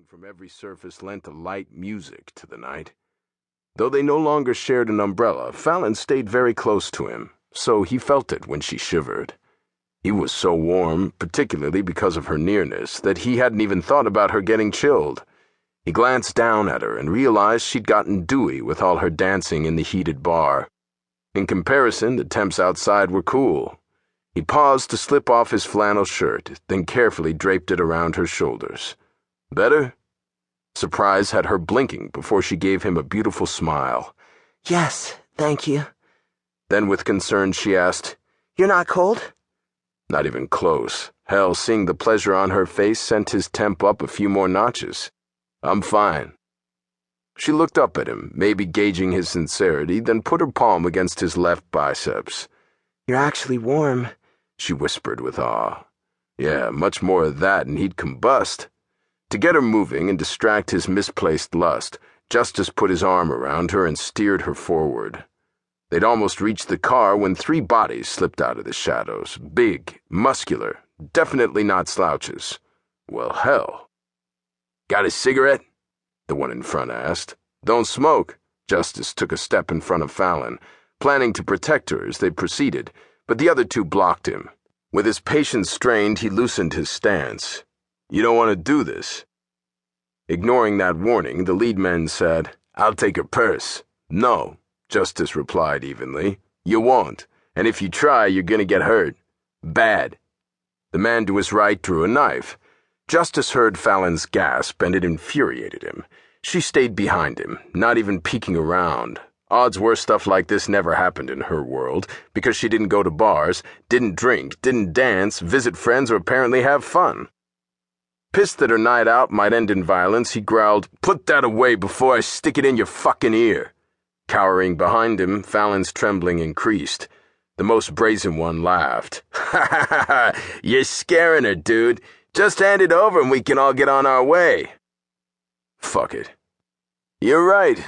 from every surface lent a light music to the night. Though they no longer shared an umbrella, Fallon stayed very close to him, so he felt it when she shivered. He was so warm, particularly because of her nearness, that he hadn't even thought about her getting chilled. He glanced down at her and realized she'd gotten dewy with all her dancing in the heated bar. In comparison, the temps outside were cool. He paused to slip off his flannel shirt, then carefully draped it around her shoulders. Better? Surprise had her blinking before she gave him a beautiful smile. Yes, thank you. Then with concern she asked, You're not cold? Not even close. Hell, seeing the pleasure on her face sent his temp up a few more notches. I'm fine. She looked up at him, maybe gauging his sincerity, then put her palm against his left biceps. You're actually warm, she whispered with awe. Yeah, much more of that and he'd combust. To get her moving and distract his misplaced lust, Justice put his arm around her and steered her forward. They'd almost reached the car when 3 bodies slipped out of the shadows, big, muscular, definitely not slouches. Well, hell. Got a cigarette? The one in front asked. Don't smoke. Justice took a step in front of Fallon, planning to protect her as they proceeded, but the other 2 blocked him. With his patience strained, he loosened his stance. You don't want to do this. Ignoring that warning, the lead men said, I'll take her purse. No, Justice replied evenly. You won't, and if you try, you're gonna get hurt. Bad. The man to his right drew a knife. Justice heard Fallon's gasp, and it infuriated him. She stayed behind him, not even peeking around. Odds were stuff like this never happened in her world, because she didn't go to bars, didn't drink, didn't dance, visit friends, or apparently have fun. Pissed that her night out might end in violence, he growled, Put that away before I stick it in your fucking ear. Cowering behind him, Fallon's trembling increased. The most brazen one laughed. Ha ha ha ha! You're scaring her, dude. Just hand it over and we can all get on our way. Fuck it. You're right.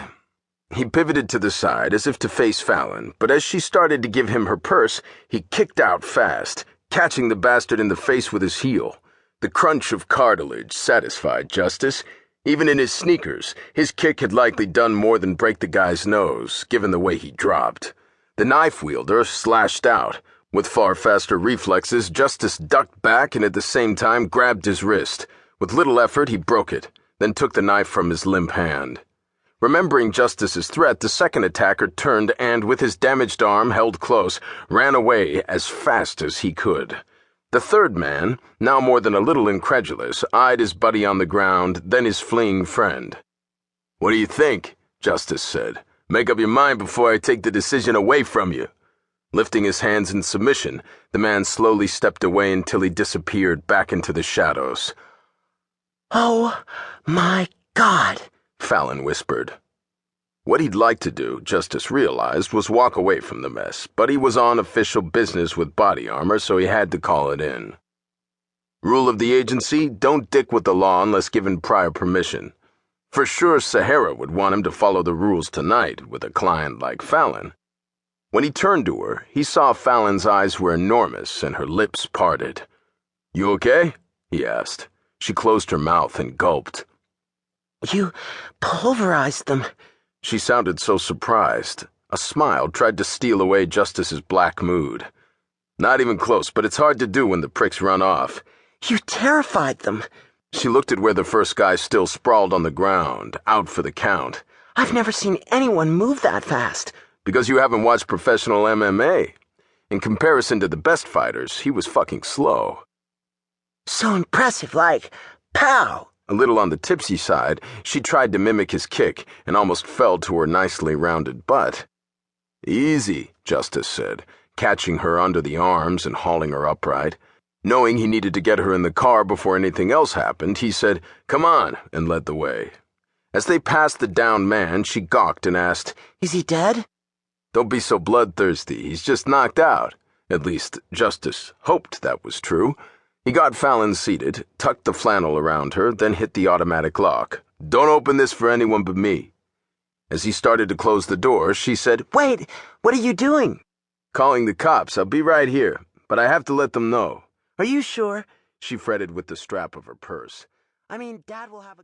He pivoted to the side as if to face Fallon, but as she started to give him her purse, he kicked out fast, catching the bastard in the face with his heel. The crunch of cartilage satisfied Justice. Even in his sneakers, his kick had likely done more than break the guy's nose, given the way he dropped. The knife wielder slashed out. With far faster reflexes, Justice ducked back and at the same time grabbed his wrist. With little effort, he broke it, then took the knife from his limp hand. Remembering Justice's threat, the second attacker turned and, with his damaged arm held close, ran away as fast as he could. The third man, now more than a little incredulous, eyed his buddy on the ground, then his fleeing friend. What do you think? Justice said. Make up your mind before I take the decision away from you. Lifting his hands in submission, the man slowly stepped away until he disappeared back into the shadows. Oh, my God, Fallon whispered. What he'd like to do, Justice realized, was walk away from the mess, but he was on official business with body armor, so he had to call it in. Rule of the agency, don't dick with the law unless given prior permission. For sure, Sahara would want him to follow the rules tonight, with a client like Fallon. When he turned to her, he saw Fallon's eyes were enormous and her lips parted. You okay? He asked. She closed her mouth and gulped. You pulverized them. She sounded so surprised. A smile tried to steal away Justice's black mood. Not even close, but it's hard to do when the pricks run off. You terrified them. She looked at where the first guy still sprawled on the ground, out for the count. I've never seen anyone move that fast. Because you haven't watched professional MMA. In comparison to the best fighters, he was fucking slow. So impressive, like, pow! A little on the tipsy side, she tried to mimic his kick and almost fell to her nicely rounded butt. Easy, Justice said, catching her under the arms and hauling her upright. Knowing he needed to get her in the car before anything else happened, he said, Come on, and led the way. As they passed the downed man, she gawked and asked, Is he dead? Don't be so bloodthirsty, he's just knocked out. At least, Justice hoped that was true. He got Fallon seated, tucked the flannel around her, then hit the automatic lock. Don't open this for anyone but me. As he started to close the door, she said, Wait, what are you doing? Calling the cops. I'll be right here, but I have to let them know. Are you sure? She fretted with the strap of her purse. I mean, Dad will have a...